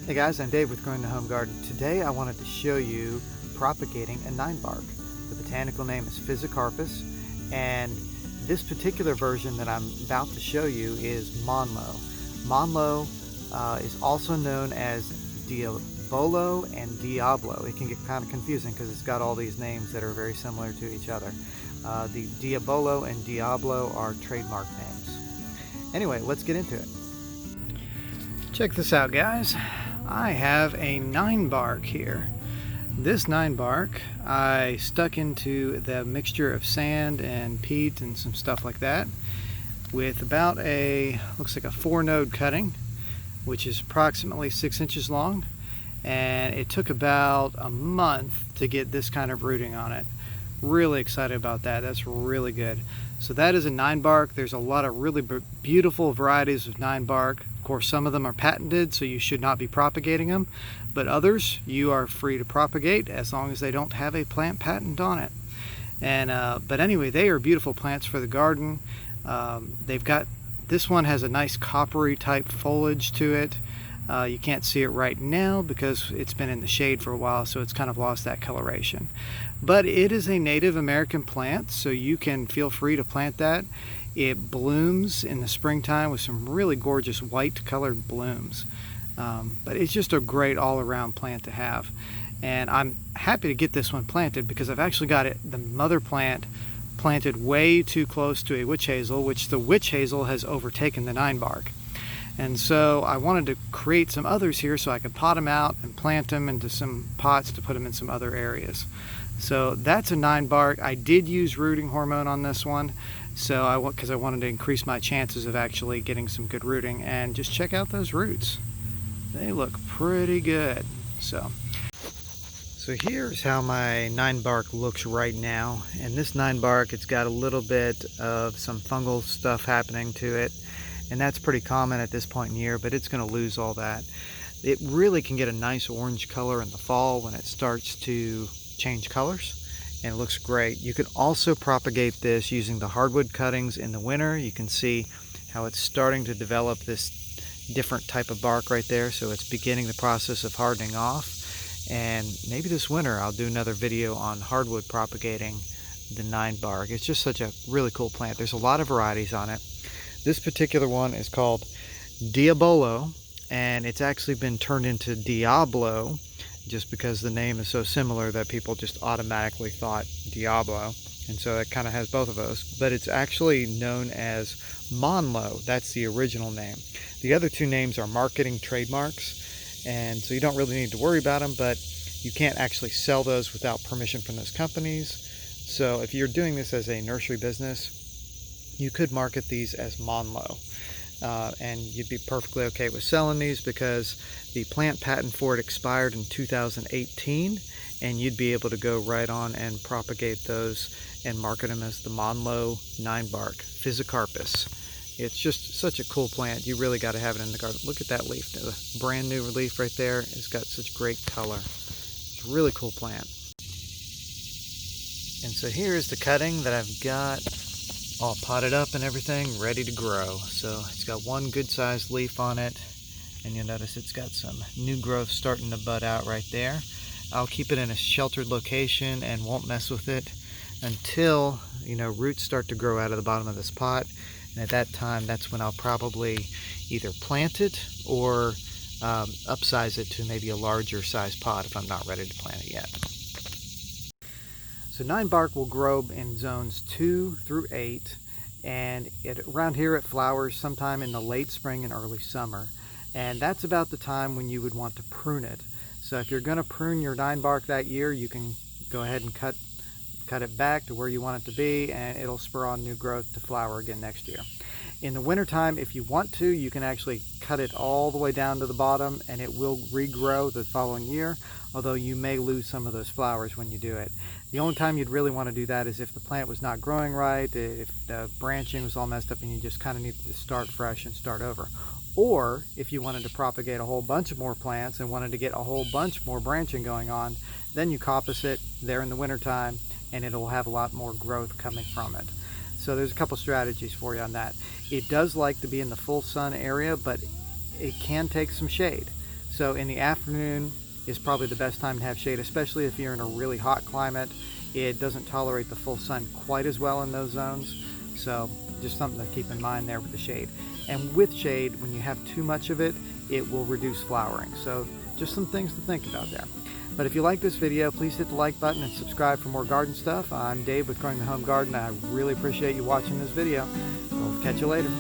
Hey guys, I'm Dave with Growing the Home Garden. Today I wanted to show you propagating a ninebark. The botanical name is Physocarpus, and this particular version that I'm about to show you is Monlo. Monlo is also known as Diabolo and Diabolo. It can get kind of confusing because it's got all these names that are very similar to each other. The Diabolo and Diablo are trademark names. Anyway, let's get into it. Check this out, guys. I have a ninebark here. This ninebark I stuck into the mixture of sand and peat and some stuff like that with about looks like a 4-node cutting, which is approximately 6 inches long, and it took about a month to get this kind of rooting on it. Really excited about that. That's really good. So that is a ninebark. There's a lot of really beautiful varieties of ninebark. Of course, some of them are patented, so you should not be propagating them, but others you are free to propagate as long as they don't have a plant patent on it. And but anyway, they are beautiful plants for the garden. This one has a nice coppery type foliage to it. You can't see it right now because it's been in the shade for a while, so it's kind of lost that coloration. But it is a Native American plant, so you can feel free to plant that. It blooms in the springtime with some really gorgeous white colored blooms. But it's just a great all-around plant to have. And I'm happy to get this one planted because I've actually got the mother plant planted way too close to a witch hazel, which the witch hazel has overtaken the ninebark. And so I wanted to create some others here so I could pot them out and plant them into some pots to put them in some other areas. So that's a ninebark. I did use rooting hormone on this one, because I wanted to increase my chances of actually getting some good rooting. And just check out those roots. They look pretty good. So here's how my ninebark looks right now. And this ninebark, it's got a little bit of some fungal stuff happening to it. And that's pretty common at this point in the year, but it's going to lose all that. It really can get a nice orange color in the fall when it starts to change colors, and it looks great. You can also propagate this using the hardwood cuttings in the winter. You can see how it's starting to develop this different type of bark right there, so it's beginning the process of hardening off. And maybe this winter I'll do another video on hardwood propagating the ninebark. It's just such a really cool plant. There's a lot of varieties on it. This particular one is called Diabolo, and it's actually been turned into Diablo just because the name is so similar that people just automatically thought Diablo, and so it kind of has both of those. But it's actually known as Monlo. That's the original name. The other two names are marketing trademarks, and so you don't really need to worry about them, but you can't actually sell those without permission from those companies. So if you're doing this as a nursery business, you could market these as Monlo, and you'd be perfectly okay with selling these because the plant patent for it expired in 2018, and you'd be able to go right on and propagate those and market them as the Monlo Ninebark, Physocarpus. It's just such a cool plant. You really got to have it in the garden. Look at that leaf, the brand new leaf right there. It's got such great color. It's a really cool plant. And so here's the cutting that I've got all potted up and everything, ready to grow. So it's got one good sized leaf on it, and you'll notice it's got some new growth starting to bud out right there. I'll keep it in a sheltered location and won't mess with it until, roots start to grow out of the bottom of this pot. And at that time, that's when I'll probably either plant it or upsize it to maybe a larger size pot if I'm not ready to plant it yet. So ninebark will grow in zones 2 through 8, and around here it flowers sometime in the late spring and early summer. And that's about the time when you would want to prune it. So if you're going to prune your ninebark that year, you can go ahead and cut it back to where you want it to be, and it'll spur on new growth to flower again next year. In the wintertime, if you want to, you can actually cut it all the way down to the bottom, and it will regrow the following year, although you may lose some of those flowers when you do it. The only time you'd really want to do that is if the plant was not growing right, if the branching was all messed up and you just kind of needed to start fresh and start over. Or if you wanted to propagate a whole bunch of more plants and wanted to get a whole bunch more branching going on, then you coppice it there in the wintertime, and it'll have a lot more growth coming from it. So there's a couple strategies for you on that. It does like to be in the full sun area, but it can take some shade. So in the afternoon is probably the best time to have shade, especially if you're in a really hot climate. It doesn't tolerate the full sun quite as well in those zones. So just something to keep in mind there with the shade. And with shade, when you have too much of it, it will reduce flowering. So just some things to think about there. But if you like this video, please hit the like button and subscribe for more garden stuff. I'm Dave with Growing the Home Garden. I really appreciate you watching this video. We'll catch you later.